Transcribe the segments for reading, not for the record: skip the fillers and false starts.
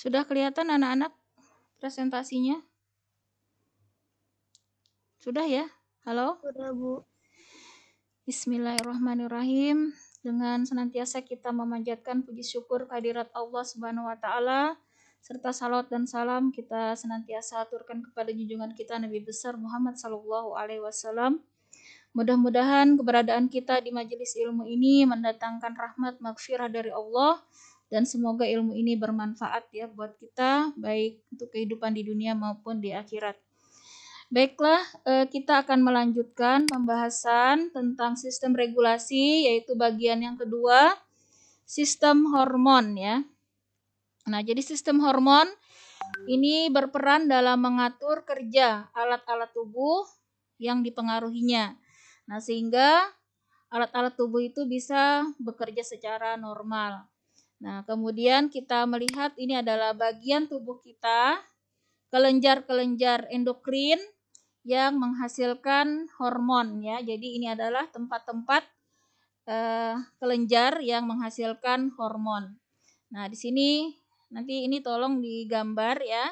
Sudah kelihatan anak-anak presentasinya? Sudah ya? Halo? Sudah, Bu. Bismillahirrahmanirrahim. Dengan senantiasa kita memanjatkan puji syukur kehadirat Allah Subhanahu wa taala serta salawat dan salam kita senantiasa aturkan kepada junjungan kita Nabi besar Muhammad sallallahu alaihi wasallam. Mudah-mudahan keberadaan kita di majelis ilmu ini mendatangkan rahmat maghfirah dari Allah dan semoga ilmu ini bermanfaat ya buat kita baik untuk kehidupan di dunia maupun di akhirat. Baiklah, kita akan melanjutkan pembahasan tentang sistem regulasi, yaitu bagian yang kedua, sistem hormon ya. Nah, jadi sistem hormon ini berperan dalam mengatur kerja alat-alat tubuh yang dipengaruhinya. Nah, sehingga alat-alat tubuh itu bisa bekerja secara normal. Nah, kemudian kita melihat ini adalah bagian tubuh kita, kelenjar-kelenjar endokrin yang menghasilkan hormon ya. Jadi ini adalah tempat-tempat kelenjar yang menghasilkan hormon. Nah, di sini nanti ini tolong digambar ya.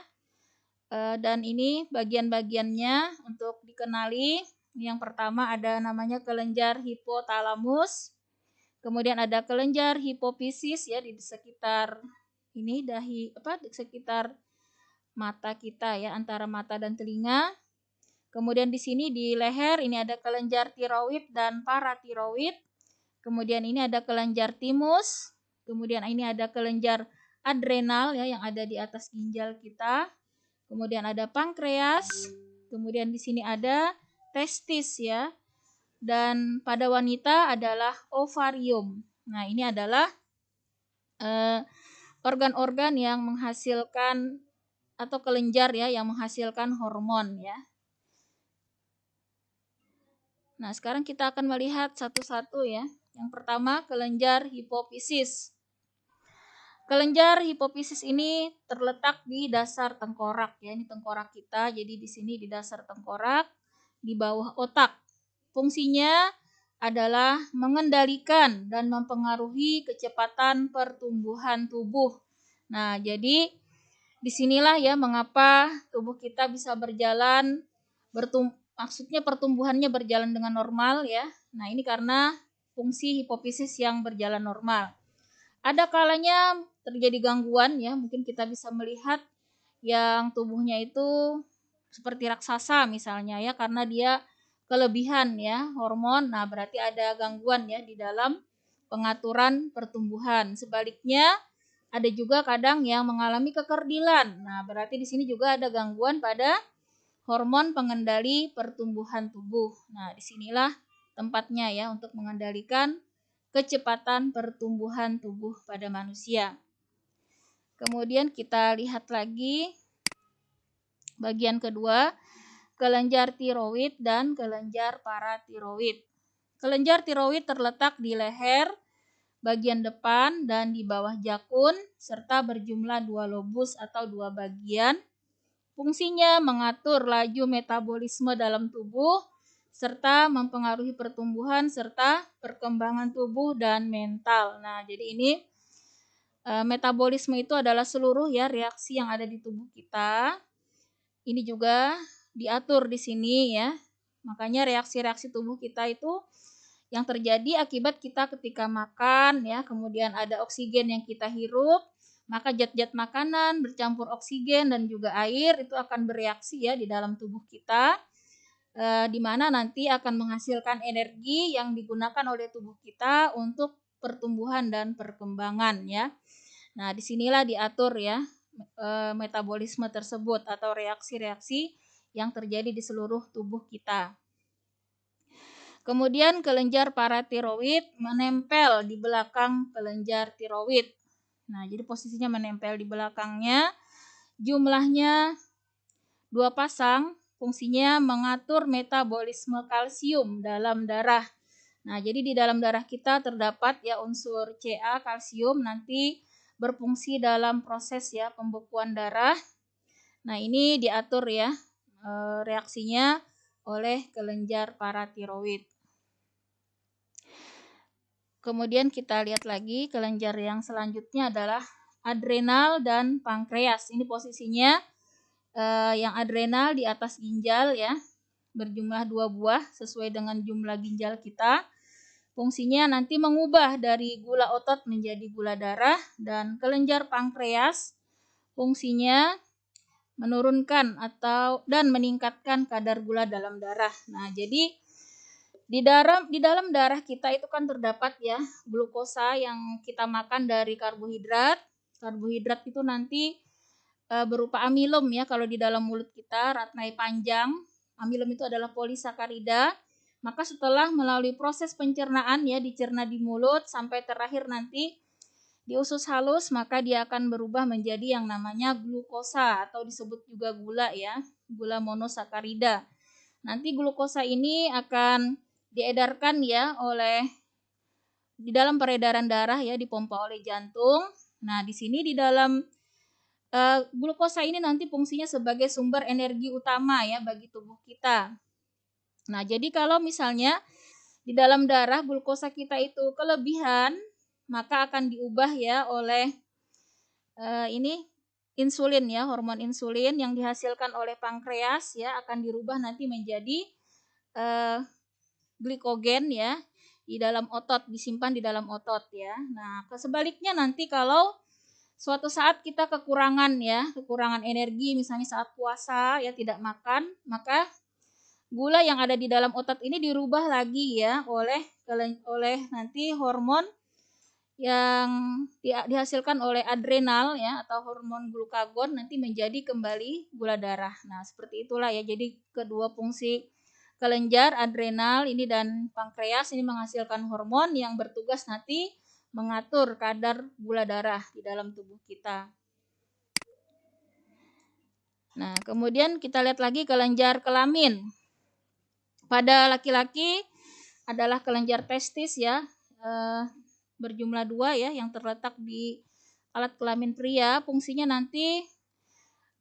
Dan ini bagian-bagiannya untuk dikenali. Yang pertama ada namanya kelenjar hipotalamus. Kemudian ada kelenjar hipofisis ya di sekitar ini di sekitar mata kita ya, antara mata dan telinga. Kemudian di sini di leher ini ada kelenjar tiroid dan paratiroid. Kemudian ini ada kelenjar timus. Kemudian ini ada kelenjar adrenal ya yang ada di atas ginjal kita. Kemudian ada pankreas. Kemudian di sini ada testis ya. Dan pada wanita adalah ovarium. Nah, ini adalah organ-organ yang menghasilkan atau kelenjar ya yang menghasilkan hormon ya. Nah, sekarang kita akan melihat satu-satu ya. Yang pertama, kelenjar hipofisis. Kelenjar hipofisis ini terletak di dasar tengkorak ya. Ini tengkorak kita, jadi di sini di dasar tengkorak, di bawah otak. Fungsinya adalah mengendalikan dan mempengaruhi kecepatan pertumbuhan tubuh. Nah, jadi disinilah ya mengapa tubuh kita bisa berjalan maksudnya pertumbuhannya berjalan dengan normal ya. Nah, ini karena fungsi hipofisis yang berjalan normal. Ada kalanya terjadi gangguan ya, mungkin kita bisa melihat yang tubuhnya itu seperti raksasa misalnya ya, karena dia kelebihan ya hormon. Nah, berarti ada gangguan ya di dalam pengaturan pertumbuhan. Sebaliknya ada juga kadang yang mengalami kekerdilan. Nah, berarti di sini juga ada gangguan pada hormon pengendali pertumbuhan tubuh. Nah, disinilah tempatnya ya untuk mengendalikan kecepatan pertumbuhan tubuh pada manusia. Kemudian kita lihat lagi bagian kedua, kelenjar tiroid dan kelenjar paratiroid. Kelenjar tiroid terletak di leher, bagian depan dan di bawah jakun, serta berjumlah 2 lobus atau 2 bagian. Fungsinya mengatur laju metabolisme dalam tubuh, serta mempengaruhi pertumbuhan serta perkembangan tubuh dan mental. Nah, jadi ini metabolisme itu adalah seluruh ya reaksi yang ada di tubuh kita. Ini juga diatur di sini ya. Makanya reaksi-reaksi tubuh kita itu yang terjadi akibat kita ketika makan ya, kemudian ada oksigen yang kita hirup, maka zat-zat makanan bercampur oksigen dan juga air itu akan bereaksi ya di dalam tubuh kita, di mana nanti akan menghasilkan energi yang digunakan oleh tubuh kita untuk pertumbuhan dan perkembangan ya. Nah, disinilah diatur ya metabolisme tersebut atau reaksi-reaksi yang terjadi di seluruh tubuh kita. Kemudian kelenjar paratiroid menempel di belakang kelenjar tiroid. Nah, jadi posisinya menempel di belakangnya. Jumlahnya 2 pasang, fungsinya mengatur metabolisme kalsium dalam darah. Nah, jadi di dalam darah kita terdapat ya unsur Ca, kalsium, nanti berfungsi dalam proses ya pembekuan darah. Nah, ini diatur ya reaksinya oleh kelenjar paratiroid. Kemudian kita lihat lagi kelenjar yang selanjutnya adalah adrenal dan pankreas. Ini posisinya yang adrenal di atas ginjal ya, berjumlah 2 buah sesuai dengan jumlah ginjal kita. Fungsinya nanti mengubah dari gula otot menjadi gula darah, dan kelenjar pankreas fungsinya menurunkan dan meningkatkan kadar gula dalam darah. Nah, jadi di dalam darah kita itu kan terdapat ya glukosa yang kita makan dari karbohidrat. Karbohidrat itu nanti berupa amilum ya kalau di dalam mulut kita, ratnai panjang. Amilum itu adalah polisakarida. Maka setelah melalui proses pencernaan ya, dicerna di mulut sampai terakhir nanti di usus halus, maka dia akan berubah menjadi yang namanya glukosa atau disebut juga gula ya, gula monosakarida. Nanti glukosa ini akan diedarkan ya di dalam peredaran darah ya, dipompa oleh jantung. Nah, di sini di dalam glukosa ini nanti fungsinya sebagai sumber energi utama ya bagi tubuh kita. Nah, jadi kalau misalnya di dalam darah glukosa kita itu kelebihan, maka akan diubah ya oleh ini insulin ya, hormon insulin yang dihasilkan oleh pankreas ya, akan dirubah nanti menjadi glikogen ya di dalam otot, disimpan di dalam otot ya. Nah, sebaliknya nanti kalau suatu saat kita kekurangan energi, misalnya saat puasa ya tidak makan, maka gula yang ada di dalam otot ini dirubah lagi ya oleh nanti hormon yang dihasilkan oleh adrenal ya atau hormon glukagon nanti menjadi kembali gula darah. Nah, seperti itulah ya. Jadi kedua fungsi kelenjar adrenal ini dan pankreas ini menghasilkan hormon yang bertugas nanti mengatur kadar gula darah di dalam tubuh kita. Nah, kemudian kita lihat lagi kelenjar kelamin. Pada laki-laki adalah kelenjar testis ya, berjumlah 2 ya yang terletak di alat kelamin pria. Fungsinya nanti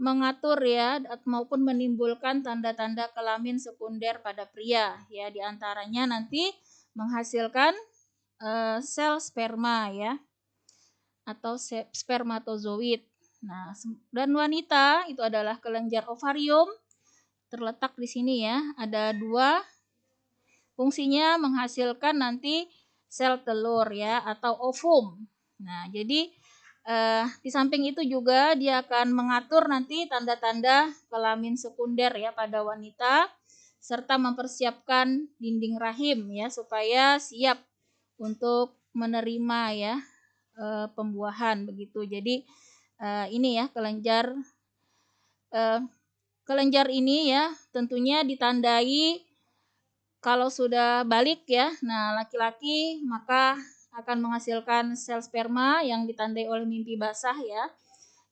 mengatur ya maupun menimbulkan tanda-tanda kelamin sekunder pada pria ya, diantaranya nanti menghasilkan sel sperma ya atau spermatozoid. Nah, dan wanita itu adalah kelenjar ovarium, terletak di sini ya, ada 2, fungsinya menghasilkan nanti sel telur ya atau ovum. Nah, jadi di samping itu juga dia akan mengatur nanti tanda-tanda kelamin sekunder ya pada wanita, serta mempersiapkan dinding rahim ya supaya siap untuk menerima ya pembuahan begitu. Jadi ini ya kelenjar ini ya tentunya ditandai kalau sudah balik ya. Nah, laki-laki maka akan menghasilkan sel sperma yang ditandai oleh mimpi basah ya.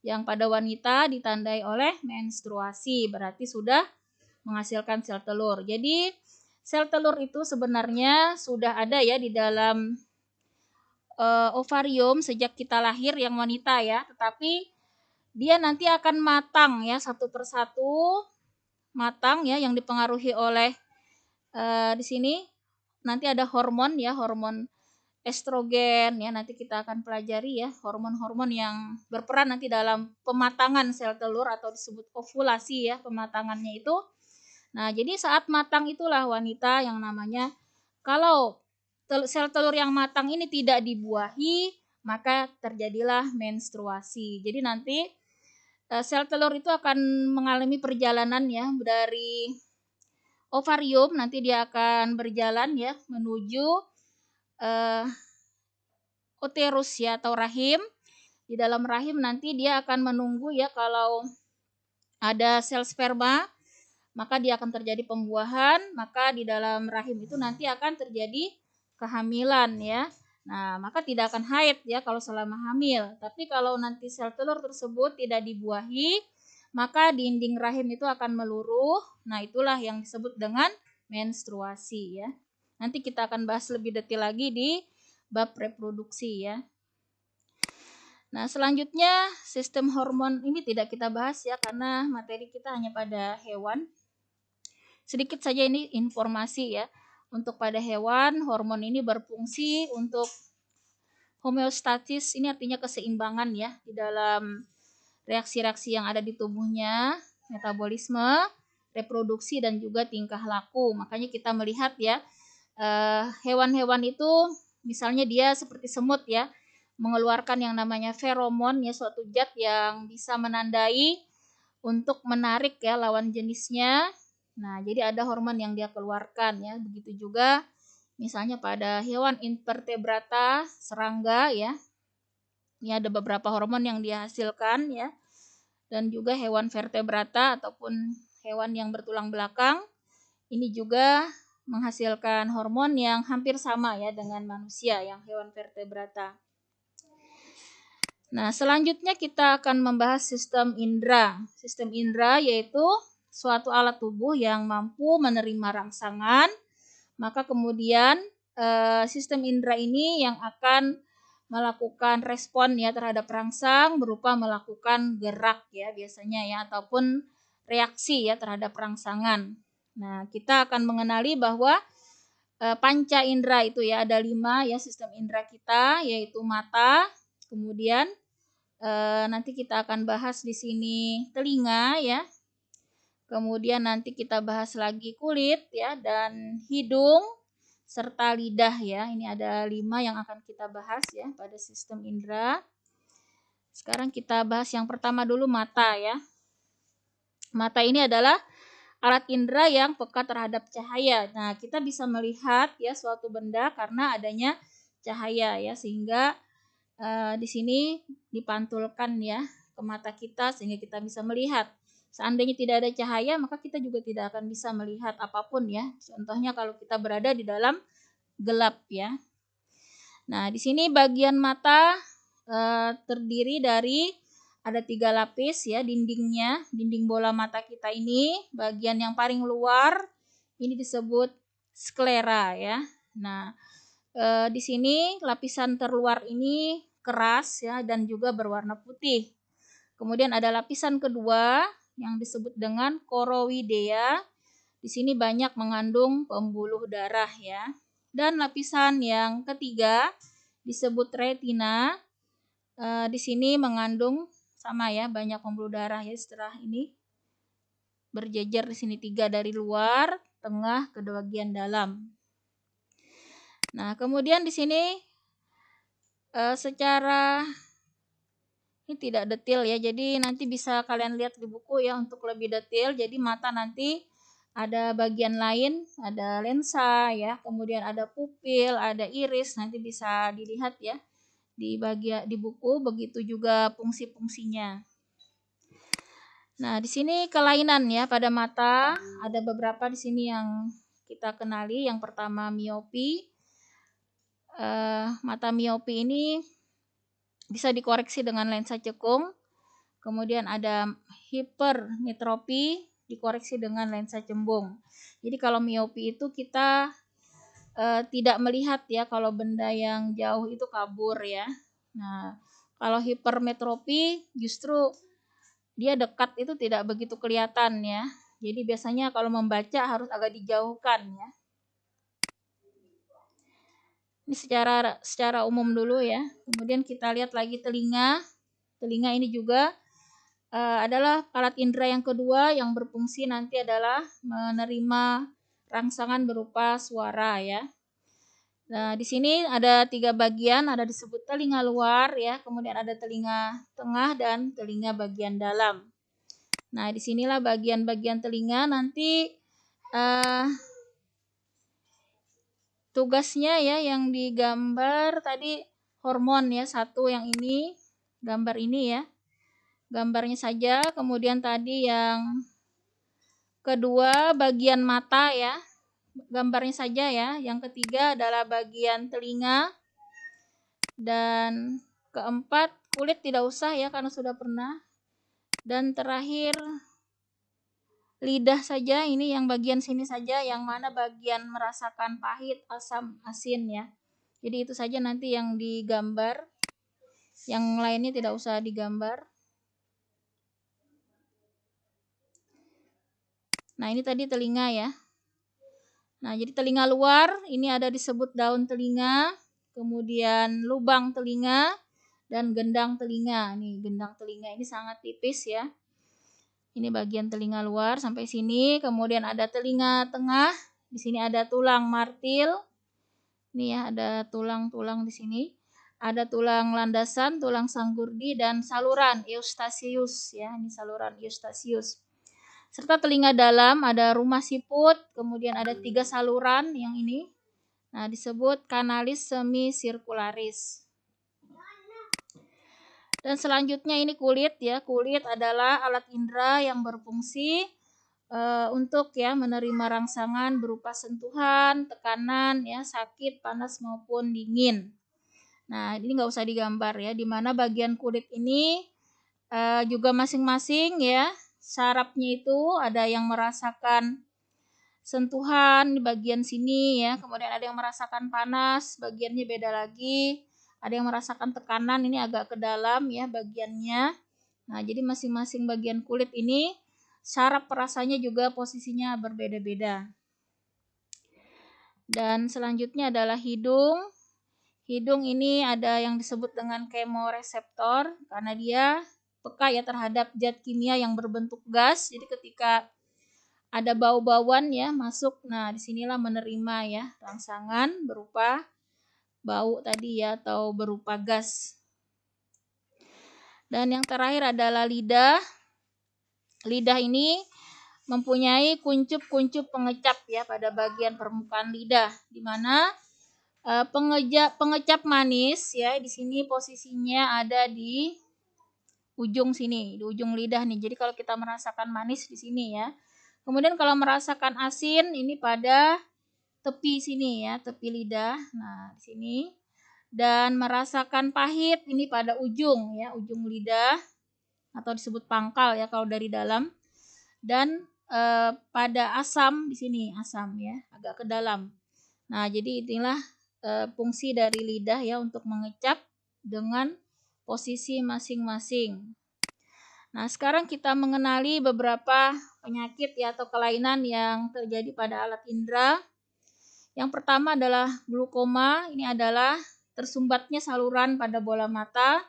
Yang pada wanita ditandai oleh menstruasi, berarti sudah menghasilkan sel telur. Jadi sel telur itu sebenarnya sudah ada ya di dalam ovarium sejak kita lahir yang wanita ya, tetapi dia nanti akan matang ya satu persatu, matang ya yang dipengaruhi oleh di sini nanti ada hormon ya, hormon estrogen ya, nanti kita akan pelajari ya hormon-hormon yang berperan nanti dalam pematangan sel telur atau disebut ovulasi ya, pematangannya itu. Nah, jadi saat matang itulah wanita yang namanya, kalau sel telur yang matang ini tidak dibuahi, maka terjadilah menstruasi. Jadi nanti sel telur itu akan mengalami perjalanan ya dari ovarium, nanti dia akan berjalan ya menuju uterus ya atau rahim. Di dalam rahim nanti dia akan menunggu ya kalau ada sel sperma, maka dia akan terjadi pembuahan, maka di dalam rahim itu nanti akan terjadi kehamilan ya. Nah, maka tidak akan haid ya kalau selama hamil. Tapi kalau nanti sel telur tersebut tidak dibuahi, maka dinding rahim itu akan meluruh. Nah, itulah yang disebut dengan menstruasi ya. Nanti kita akan bahas lebih detail lagi di bab reproduksi ya. Nah, selanjutnya sistem hormon ini tidak kita bahas ya karena materi kita hanya pada hewan. Sedikit saja ini informasi ya. Untuk pada hewan, hormon ini berfungsi untuk homeostatis ini artinya keseimbangan ya di dalam reaksi-reaksi yang ada di tubuhnya, metabolisme, reproduksi dan juga tingkah laku. Makanya kita melihat ya hewan-hewan itu misalnya dia seperti semut ya, mengeluarkan yang namanya feromon ya, suatu zat yang bisa menandai untuk menarik ya lawan jenisnya. Nah, jadi ada hormon yang dia keluarkan ya. Begitu juga misalnya pada hewan invertebrata, serangga ya. Ini ada beberapa hormon yang dihasilkan ya. Dan juga hewan vertebrata ataupun hewan yang bertulang belakang ini juga menghasilkan hormon yang hampir sama ya dengan manusia yang hewan vertebrata. Nah, selanjutnya kita akan membahas sistem indera. Sistem indera yaitu suatu alat tubuh yang mampu menerima rangsangan, maka kemudian sistem indera ini yang akan melakukan respon ya terhadap rangsang berupa melakukan gerak ya biasanya ya ataupun reaksi ya terhadap rangsangan. Nah, kita akan mengenali bahwa panca indera itu ya ada 5 ya sistem indera kita yaitu mata, kemudian nanti kita akan bahas di sini telinga ya. Kemudian nanti kita bahas lagi kulit ya dan hidung serta lidah ya. Ini ada 5 yang akan kita bahas ya pada sistem indera. Sekarang kita bahas yang pertama dulu mata ya. Mata ini adalah alat indera yang peka terhadap cahaya. Nah, kita bisa melihat ya suatu benda karena adanya cahaya ya sehingga di sini dipantulkan ya ke mata kita sehingga kita bisa melihat. Seandainya tidak ada cahaya, maka kita juga tidak akan bisa melihat apapun ya. Contohnya kalau kita berada di dalam gelap ya. Nah, di sini bagian mata terdiri dari ada 3 lapis ya dindingnya, dinding bola mata kita ini, bagian yang paling luar ini disebut sklera ya. Nah, di sini lapisan terluar ini keras ya dan juga berwarna putih. Kemudian ada lapisan kedua yang disebut dengan choroidea. Di sini banyak mengandung pembuluh darah ya. Dan lapisan yang ketiga disebut retina. Di sini mengandung sama ya banyak pembuluh darah ya setelah ini berjejer di sini 3 dari luar, tengah, ke bagian dalam. Nah, kemudian di sini secara ini tidak detail ya, jadi nanti bisa kalian lihat di buku ya untuk lebih detail. Jadi mata nanti ada bagian lain, ada lensa ya, kemudian ada pupil, ada iris, nanti bisa dilihat ya di buku, begitu juga fungsi-fungsinya. Nah, di sini kelainan ya pada mata, ada beberapa di sini yang kita kenali. Yang pertama miopi. Mata miopi ini bisa dikoreksi dengan lensa cekung. Kemudian ada hipermetropi dikoreksi dengan lensa cembung. Jadi kalau miopi itu kita tidak melihat ya kalau benda yang jauh itu kabur ya. Nah, kalau hipermetropi justru dia dekat itu tidak begitu kelihatan ya. Jadi biasanya kalau membaca harus agak dijauhkan ya. Ini secara umum dulu ya. Kemudian kita lihat lagi telinga. Telinga ini juga adalah alat indera yang kedua yang berfungsi nanti adalah menerima rangsangan berupa suara ya. Nah, di sini ada 3 bagian, ada disebut telinga luar ya, kemudian ada telinga tengah dan telinga bagian dalam. Nah, disinilah bagian-bagian telinga nanti tugasnya ya yang digambar tadi hormon ya, satu yang ini, gambar ini ya. Gambarnya saja, kemudian tadi yang kedua bagian mata ya. Gambarnya saja ya. Yang ketiga adalah bagian telinga. Dan keempat kulit tidak usah ya karena sudah pernah. Dan terakhir lidah saja, ini yang bagian sini saja yang mana bagian merasakan pahit, asam, asin ya. Jadi itu saja nanti yang digambar. Yang lainnya tidak usah digambar. Nah, ini tadi telinga ya. Nah, jadi telinga luar ini ada disebut daun telinga. kemudian lubang telinga, dan gendang telinga. Nih, gendang telinga ini sangat tipis ya. Ini bagian telinga luar sampai sini, kemudian ada telinga tengah. Di sini ada tulang martil. Ini ya, ada tulang-tulang di sini. Ada tulang landasan, tulang sanggurdi, dan saluran Eustachius ya. Ini saluran Eustachius. Serta telinga dalam ada rumah siput, kemudian ada 3 saluran yang ini. Nah, disebut kanalis semisirkularis. Dan selanjutnya ini kulit ya. Kulit adalah alat indera yang berfungsi untuk ya menerima rangsangan berupa sentuhan, tekanan ya, sakit, panas maupun dingin. Nah, ini nggak usah digambar ya, di mana bagian kulit ini juga masing-masing ya, sarafnya itu ada yang merasakan sentuhan di bagian sini ya, kemudian ada yang merasakan panas, bagiannya beda lagi, ada yang merasakan tekanan, ini agak ke dalam ya bagiannya. Nah, jadi masing-masing bagian kulit ini saraf perasanya juga posisinya berbeda-beda. Dan selanjutnya adalah hidung. Hidung ini ada yang disebut dengan kemoreseptor karena dia peka ya terhadap zat kimia yang berbentuk gas. Jadi ketika ada bau-bauan ya masuk, nah disinilah menerima ya rangsangan berupa bau tadi ya atau berupa gas. Dan yang terakhir adalah lidah. Lidah ini mempunyai kuncup-kuncup pengecap ya pada bagian permukaan lidah, di mana pengecap manis ya di sini posisinya ada di ujung sini, di ujung lidah nih. Jadi kalau kita merasakan manis di sini ya. Kemudian kalau merasakan asin ini pada tepi sini ya, tepi lidah. Nah, di sini. Dan merasakan pahit ini pada ujung ya, ujung lidah atau disebut pangkal ya kalau dari dalam. Dan pada asam di sini, asam ya, agak ke dalam. Nah, jadi inilah fungsi dari lidah ya untuk mengecap dengan posisi masing-masing. Nah, sekarang kita mengenali beberapa penyakit ya atau kelainan yang terjadi pada alat indera. Yang pertama adalah glaukoma, ini adalah tersumbatnya saluran pada bola mata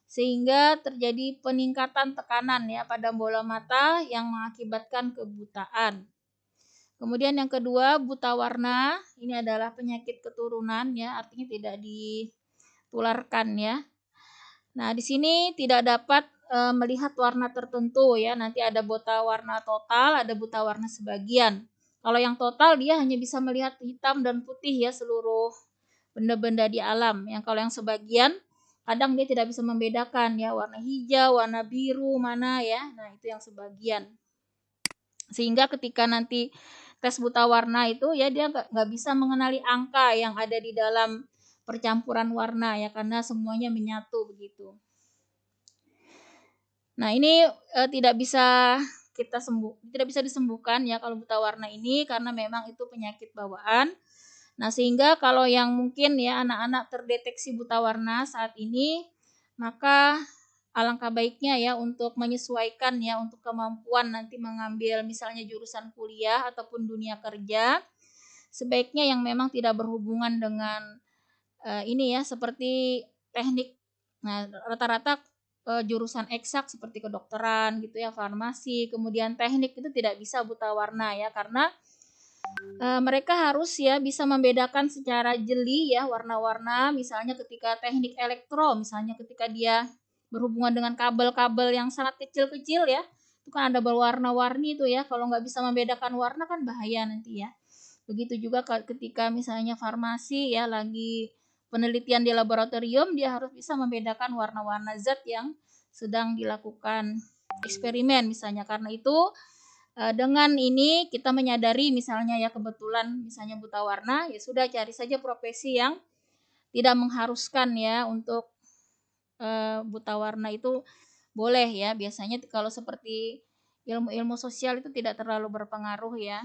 sehingga terjadi peningkatan tekanan ya pada bola mata yang mengakibatkan kebutaan. Kemudian yang kedua, buta warna, ini adalah penyakit keturunan ya, artinya tidak ditularkan ya. Nah, di sini tidak dapat melihat warna tertentu ya. Nanti ada buta warna total, ada buta warna sebagian. Kalau yang total dia hanya bisa melihat hitam dan putih ya seluruh benda-benda di alam. Yang kalau yang sebagian kadang dia tidak bisa membedakan ya warna hijau, warna biru mana ya. Nah, itu yang sebagian. Sehingga ketika nanti tes buta warna itu ya dia nggak bisa mengenali angka yang ada di dalam percampuran warna ya karena semuanya menyatu begitu. Nah, ini tidak bisa tidak bisa disembuhkan ya kalau buta warna ini karena memang itu penyakit bawaan. Nah, sehingga kalau yang mungkin ya anak-anak terdeteksi buta warna saat ini, maka alangkah baiknya ya untuk menyesuaikan ya untuk kemampuan nanti mengambil misalnya jurusan kuliah ataupun dunia kerja, sebaiknya yang memang tidak berhubungan dengan ini ya seperti teknik. Nah, rata-rata jurusan eksak seperti kedokteran gitu ya, farmasi, kemudian teknik itu tidak bisa buta warna ya karena mereka harus ya bisa membedakan secara jeli ya warna-warna, misalnya ketika teknik elektro, misalnya ketika dia berhubungan dengan kabel-kabel yang sangat kecil-kecil ya, itu kan ada berwarna-warni itu ya, kalau nggak bisa membedakan warna kan bahaya nanti ya. Begitu juga ketika misalnya farmasi ya lagi penelitian di laboratorium, dia harus bisa membedakan warna-warna zat yang sedang dilakukan eksperimen misalnya. Karena itu dengan ini kita menyadari misalnya ya kebetulan misalnya buta warna, ya sudah cari saja profesi yang tidak mengharuskan ya untuk buta warna itu boleh ya. Biasanya kalau seperti ilmu-ilmu sosial itu tidak terlalu berpengaruh ya.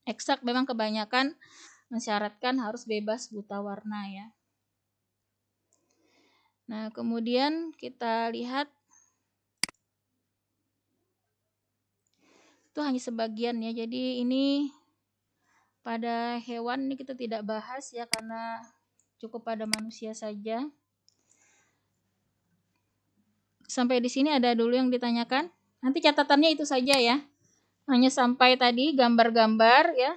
Eksak memang kebanyakan mensyaratkan harus bebas buta warna ya. Nah, kemudian kita lihat itu hanya sebagian ya. Jadi ini pada hewan ini kita tidak bahas ya karena cukup pada manusia saja. Sampai di sini ada dulu yang ditanyakan. Nanti catatannya itu saja ya. Hanya sampai tadi gambar-gambar ya.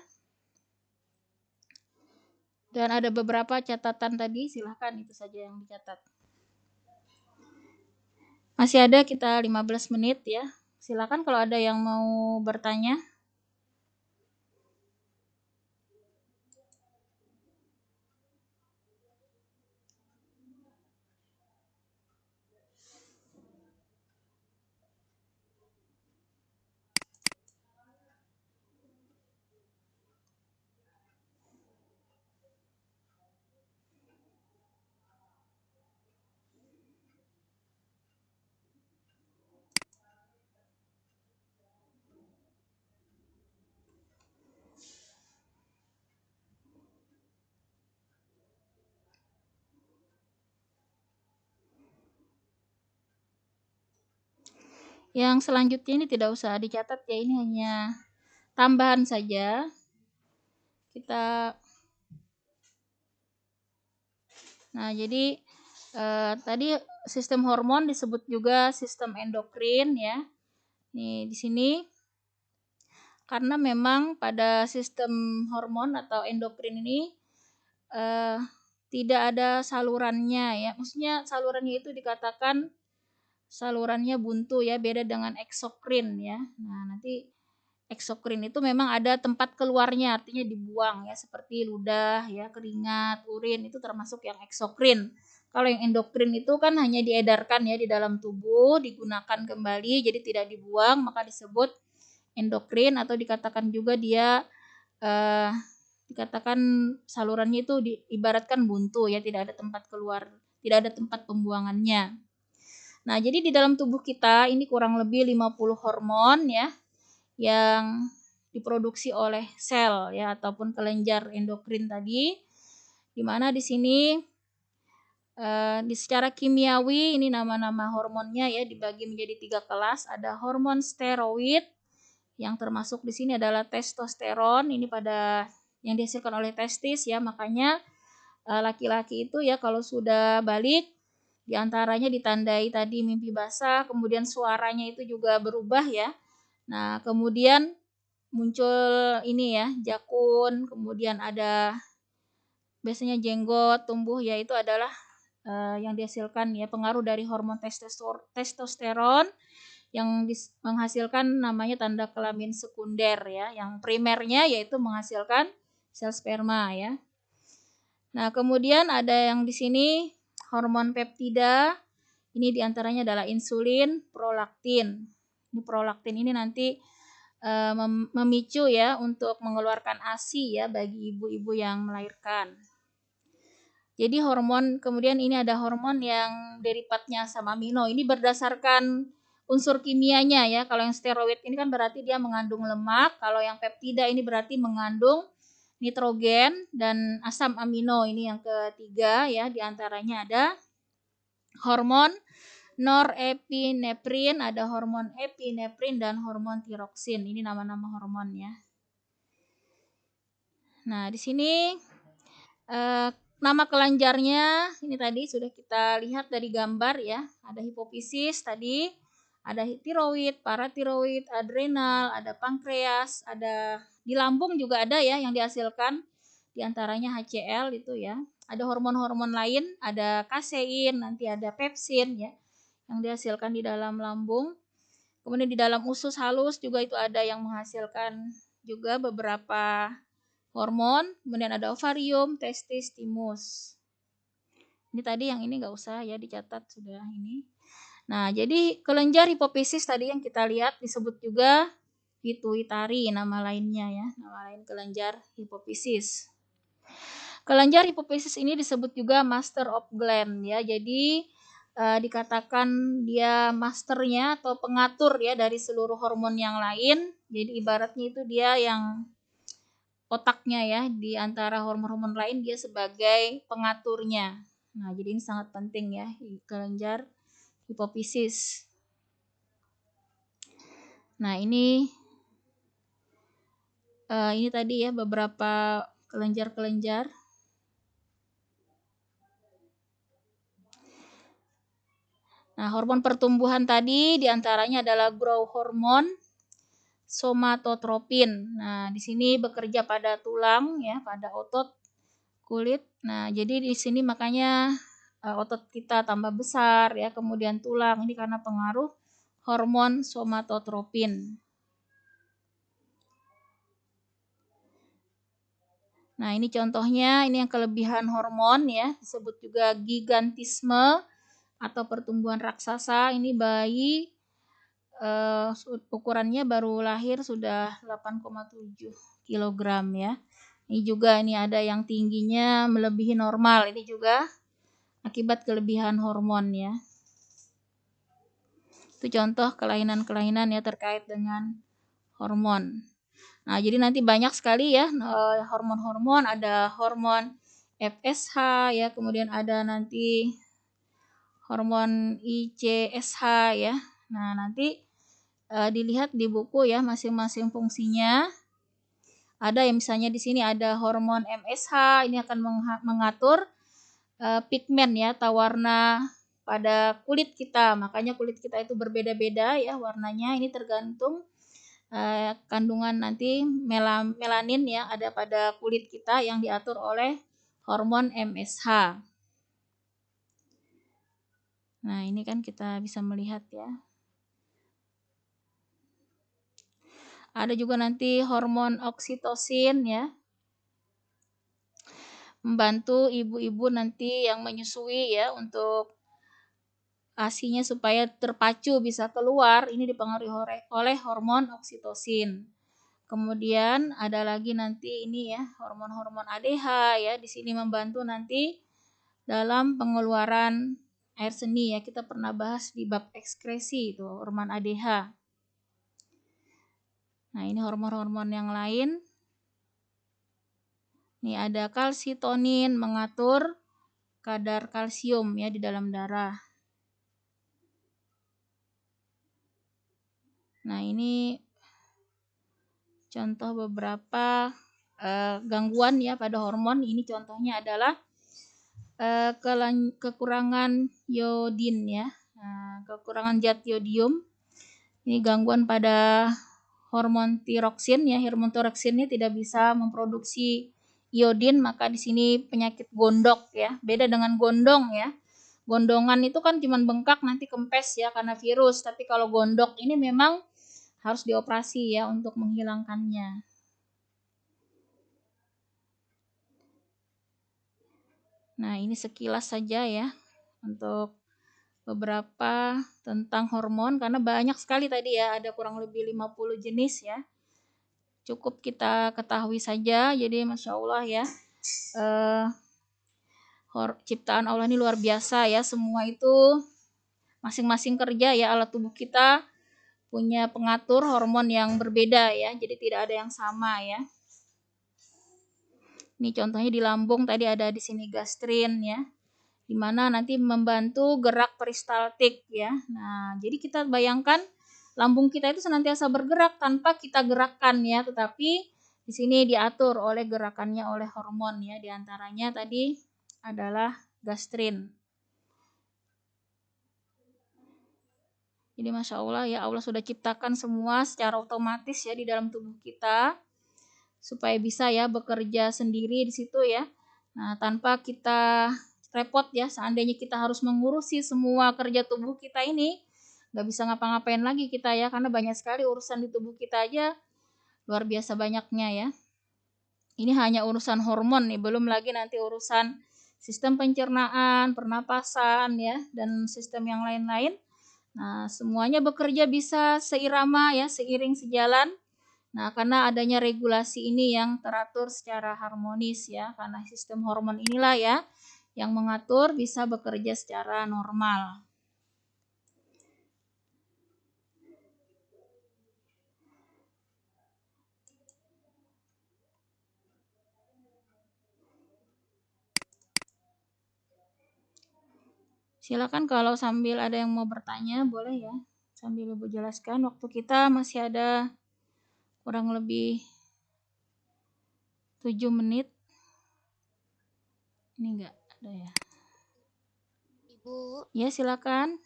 Dan ada beberapa catatan tadi, silahkan itu saja yang dicatat. Masih ada kita 15 menit ya. Silakan kalau ada yang mau bertanya. Yang selanjutnya ini tidak usah dicatat ya, ini hanya tambahan saja. Jadi tadi sistem hormon disebut juga sistem endokrin ya. Nih di sini karena memang pada sistem hormon atau endokrin ini tidak ada salurannya ya. Maksudnya salurannya itu dikatakan salurannya buntu ya, beda dengan eksokrin ya. Nah, nanti eksokrin itu memang ada tempat keluarnya, artinya dibuang ya, seperti ludah ya, keringat, urin, itu termasuk yang eksokrin. Kalau yang endokrin itu kan hanya diedarkan ya di dalam tubuh, digunakan kembali, jadi tidak dibuang, maka disebut endokrin, atau dikatakan juga dia dikatakan salurannya itu diibaratkan buntu ya, tidak ada tempat keluar, tidak ada tempat pembuangannya. Nah, jadi di dalam tubuh kita ini kurang lebih 50 hormon ya yang diproduksi oleh sel ya ataupun kelenjar endokrin tadi. Di mana di sini secara kimiawi ini nama-nama hormonnya ya dibagi menjadi 3 kelas. Ada hormon steroid yang termasuk di sini adalah testosteron, ini pada yang dihasilkan oleh testis ya, makanya laki-laki itu ya kalau sudah balik diantaranya ditandai tadi mimpi basah, kemudian suaranya itu juga berubah ya. Nah, kemudian muncul ini ya, jakun, kemudian ada biasanya jenggot tumbuh, yaitu adalah yang dihasilkan ya pengaruh dari hormon testosteron yang menghasilkan namanya tanda kelamin sekunder ya. Yang primernya yaitu menghasilkan sel sperma ya. Nah, kemudian ada yang di sini hormon peptida. Ini diantaranya adalah insulin, prolaktin. Ini prolaktin ini nanti memicu ya untuk mengeluarkan ASI ya bagi ibu-ibu yang melahirkan. Jadi hormon, kemudian ini ada hormon yang derivatnya asam amino. Ini berdasarkan unsur kimianya ya. Kalau yang steroid ini kan berarti dia mengandung lemak. Kalau yang peptida ini berarti mengandung nitrogen dan asam amino. Ini yang ketiga ya. Di antaranya ada hormon norepinefrin, ada hormon epinefrin dan hormon tiroksin. Ini nama-nama hormon ya. Nah, di sini nama kelenjarnya ini tadi sudah kita lihat dari gambar ya. Ada hipofisis tadi, ada tiroid, paratiroid, adrenal, ada pankreas, ada di lambung juga ada ya yang dihasilkan. Di antaranya HCl itu ya. Ada hormon-hormon lain, ada kasein, nanti ada pepsin ya yang dihasilkan di dalam lambung. Kemudian di dalam usus halus juga itu ada yang menghasilkan juga beberapa hormon. Kemudian ada ovarium, testis, timus. Ini tadi yang ini nggak usah ya dicatat sudah ini. Nah, jadi kelenjar hipofisis tadi yang kita lihat disebut juga pituitari nama lainnya ya, nama lain kelenjar hipofisis. Kelenjar hipofisis ini disebut juga master of gland ya. Jadi dikatakan dia masternya atau pengatur ya dari seluruh hormon yang lain. Jadi ibaratnya itu dia yang otaknya ya, di antara hormon-hormon lain dia sebagai pengaturnya. Nah, jadi ini sangat penting ya kelenjar hipofisis. Nah, ini tadi ya beberapa kelenjar-kelenjar. Nah, hormon pertumbuhan tadi diantaranya adalah growth hormone, somatotropin. Nah, di sini bekerja pada tulang ya, pada otot, kulit. Nah, jadi di sini makanya otot kita tambah besar ya, kemudian tulang ini karena pengaruh hormon somatotropin. Nah, ini contohnya, ini yang kelebihan hormon ya, disebut juga gigantisme atau pertumbuhan raksasa. Ini bayi ukurannya baru lahir sudah 8,7 kg ya. Ini juga ini ada yang tingginya melebihi normal. Ini juga akibat kelebihan hormon ya. Itu contoh kelainan-kelainan ya terkait dengan hormon. Nah, jadi nanti banyak sekali ya hormon-hormon, ada hormon FSH ya, kemudian ada nanti hormon ICSH ya. Nah, nanti dilihat di buku ya masing-masing fungsinya. Ada yang misalnya di sini ada hormon MSH, ini akan mengatur pigmen ya atau warna pada kulit kita. Makanya kulit kita itu berbeda-beda ya warnanya. Ini tergantung kandungan nanti melanin ya ada pada kulit kita yang diatur oleh hormon MSH. Nah, ini kan kita bisa melihat ya. Ada juga nanti hormon oksitosin ya. Membantu ibu-ibu nanti yang menyusui ya untuk ASI-nya supaya terpacu bisa keluar. Ini dipengaruhi oleh hormon oksitosin. Kemudian ada lagi nanti ini ya hormon-hormon ADH ya. Di sini membantu nanti dalam pengeluaran air seni ya. Kita pernah bahas di bab ekskresi itu hormon ADH. Nah, ini hormon-hormon yang lain. Ini ada kalsitonin mengatur kadar kalsium ya di dalam darah. Nah, ini contoh beberapa gangguan ya pada hormon. Ini contohnya adalah kekurangan iodin ya. Nah, kekurangan zat yodium. Ini gangguan pada hormon tiroksin ya. Hormon tiroksin ini tidak bisa memproduksi iodin, maka di sini penyakit gondok ya. Beda dengan gondong ya. Gondongan itu kan cuma bengkak nanti kempes ya karena virus, tapi kalau gondok ini memang harus dioperasi ya untuk menghilangkannya. Nah, ini sekilas saja ya untuk beberapa tentang hormon karena banyak sekali tadi ya, ada kurang lebih 50 jenis ya. Cukup kita ketahui saja. Jadi Masya Allah ya. Ciptaan Allah ini luar biasa ya. Semua itu masing-masing kerja ya, alat tubuh kita punya pengatur hormon yang berbeda ya. Jadi tidak ada yang sama ya. Ini contohnya di lambung tadi ada di sini gastrin ya, dimana nanti membantu gerak peristaltik ya. Nah, jadi kita bayangkan lambung kita itu senantiasa bergerak tanpa kita gerakkan ya, tetapi di sini diatur oleh gerakannya oleh hormon ya, diantaranya tadi adalah gastrin. Jadi Masya Allah ya, Allah sudah ciptakan semua secara otomatis ya di dalam tubuh kita supaya bisa ya bekerja sendiri di situ ya. Nah, tanpa kita repot ya, seandainya kita harus mengurusi semua kerja tubuh kita ini, nggak bisa ngapa-ngapain lagi kita ya, karena banyak sekali urusan di tubuh kita aja, luar biasa banyaknya ya. Ini hanya urusan hormon nih, belum lagi nanti urusan sistem pencernaan, pernapasan ya, dan sistem yang lain-lain. Nah, semuanya bekerja bisa seirama ya, seiring sejalan. Nah, karena adanya regulasi ini yang teratur secara harmonis ya, karena sistem hormon inilah ya yang mengatur bisa bekerja secara normal. Silakan kalau sambil ada yang mau bertanya boleh ya, sambil Ibu jelaskan. Waktu kita masih ada kurang lebih 7 menit. Ini enggak ada ya. Ibu. Ya, silakan.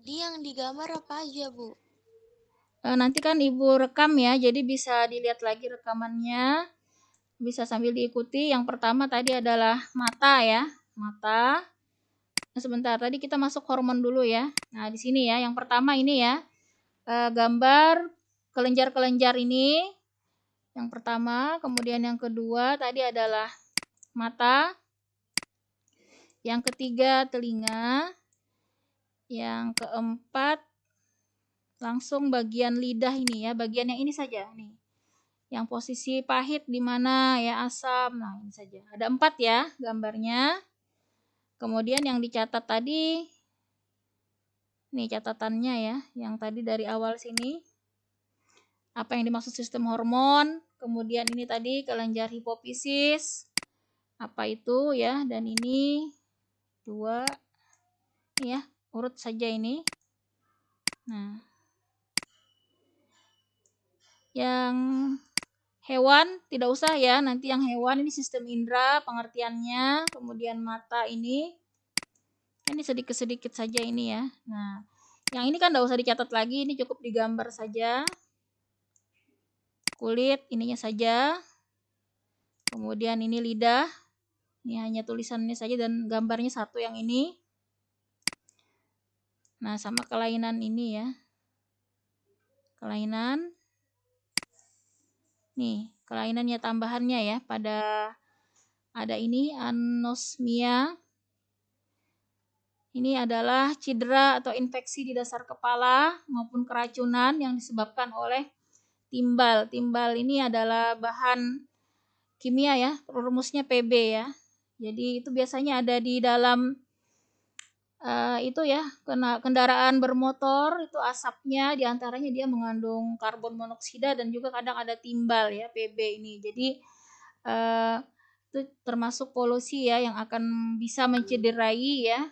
Tadi yang digambar apa aja, Bu? Nanti kan Ibu rekam ya, jadi bisa dilihat lagi rekamannya, bisa sambil diikuti. Yang pertama tadi adalah mata ya, mata. Nah, sebentar, tadi kita masuk hormon dulu ya. Nah, di sini ya, yang pertama ini ya, gambar kelenjar-kelenjar ini. Yang pertama, kemudian yang kedua tadi adalah mata. Yang ketiga telinga. Yang keempat langsung bagian lidah ini ya, bagian yang ini saja nih. Yang posisi pahit di mana ya, asam. Nah, ini saja. Ada 4 ya gambarnya. Kemudian yang dicatat tadi, nih catatannya ya, yang tadi dari awal sini. Apa yang dimaksud sistem hormon. Kemudian ini tadi kelenjar hipofisis. Apa itu ya, dan ini 2 ya, urut saja ini. Nah, yang hewan tidak usah ya, nanti yang hewan ini sistem indera pengertiannya, kemudian mata ini sedikit-sedikit saja ini ya. Nah, yang ini kan tidak usah dicatat lagi, ini cukup digambar saja. Kulit ininya saja. Kemudian ini lidah. Ini hanya tulisannya saja dan gambarnya satu yang ini. Nah, sama kelainan ini ya. Kelainan. Nih, kelainannya tambahannya ya, pada ada ini anosmia. Ini adalah cedera atau infeksi di dasar kepala maupun keracunan yang disebabkan oleh timbal. Timbal ini adalah bahan kimia ya, rumusnya Pb ya. Jadi itu biasanya ada di dalam itu ya, kendaraan bermotor, itu asapnya diantaranya dia mengandung karbon monoksida dan juga kadang ada timbal ya, Pb ini. Jadi itu termasuk polusi ya yang akan bisa mencederai ya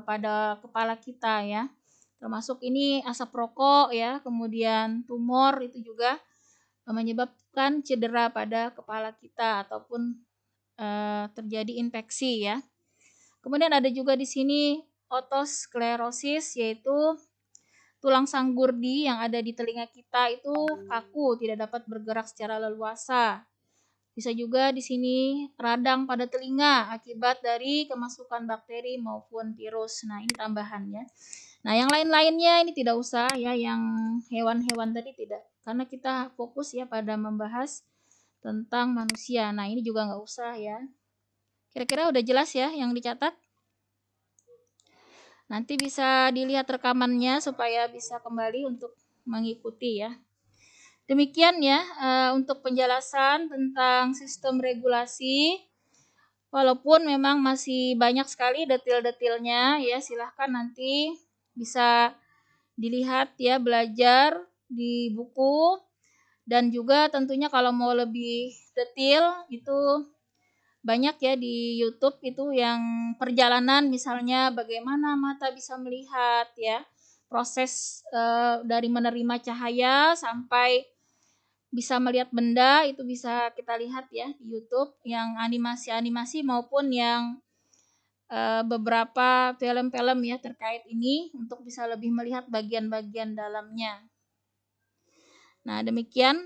pada kepala kita ya. Termasuk ini asap rokok ya, kemudian tumor itu juga menyebabkan cedera pada kepala kita ataupun terjadi infeksi ya. Kemudian ada juga di sini otosklerosis, yaitu tulang sanggurdi yang ada di telinga kita itu kaku, tidak dapat bergerak secara leluasa. Bisa juga di sini radang pada telinga akibat dari kemasukan bakteri maupun virus. Nah, ini tambahan ya. Nah, yang lain-lainnya ini tidak usah ya, yang hewan-hewan tadi tidak. Karena kita fokus ya pada membahas tentang manusia. Nah, ini juga nggak usah ya. Kira-kira udah jelas ya yang dicatat? Nanti bisa dilihat rekamannya supaya bisa kembali untuk mengikuti ya. Demikian ya untuk penjelasan tentang sistem regulasi. Walaupun memang masih banyak sekali detail-detailnya ya, silahkan nanti bisa dilihat ya, belajar di buku. Dan juga tentunya kalau mau lebih detail itu banyak ya di YouTube itu yang perjalanan, misalnya bagaimana mata bisa melihat ya, proses dari menerima cahaya sampai bisa melihat benda, itu bisa kita lihat ya di YouTube, yang animasi-animasi maupun yang beberapa film-film ya terkait ini untuk bisa lebih melihat bagian-bagian dalamnya. Nah, demikian,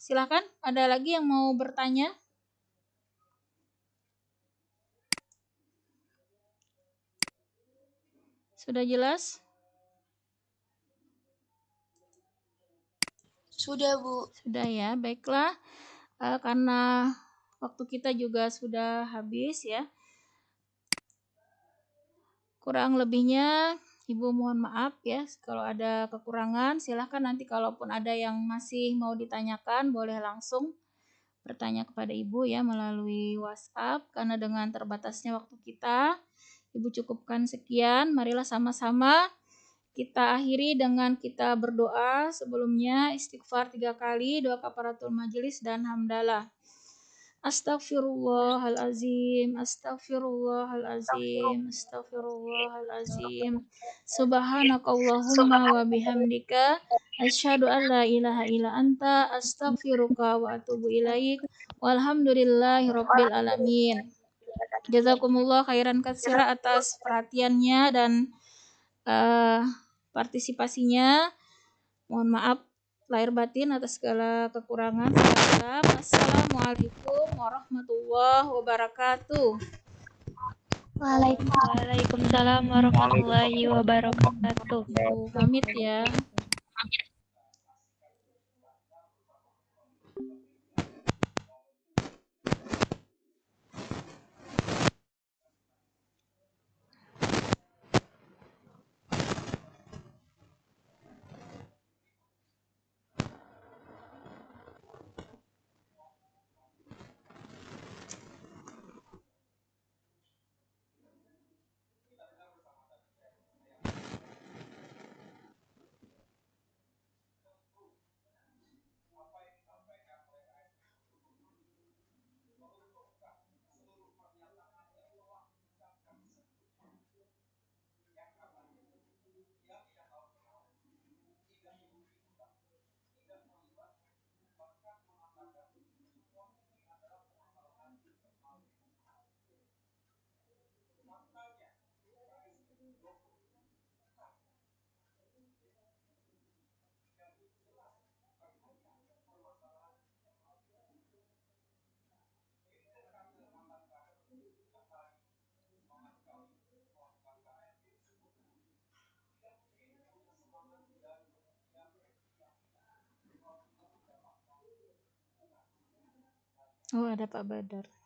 silakan ada lagi yang mau bertanya? Sudah jelas? Sudah, Bu. Sudah ya, baiklah. Karena waktu kita juga sudah habis ya. Kurang lebihnya Ibu mohon maaf ya. Kalau ada kekurangan, silahkan nanti kalaupun ada yang masih mau ditanyakan, boleh langsung bertanya kepada Ibu ya melalui WhatsApp. Karena dengan terbatasnya waktu kita, Ibu cukupkan sekian. Marilah sama-sama kita akhiri dengan kita berdoa. Sebelumnya istighfar 3 kali, doa kafaratul majelis dan hamdalah. Astaghfirullahalazim, astaghfirullahalazim, astaghfirullahalazim. Subhanakallahumma wa bihamdika asyhadu an la ilaha illa anta astaghfiruka wa atubu ilaik. Walhamdulillahi rabbil alamin. Jazakumullah khairan katsira atas perhatiannya dan partisipasinya. Mohon maaf lahir batin atas segala kekurangan. Assalamualaikum warahmatullahi wabarakatuh. Waalaikumsalam warahmatullahi wabarakatuh. Pamit ya. Oh, ada Pak Badar.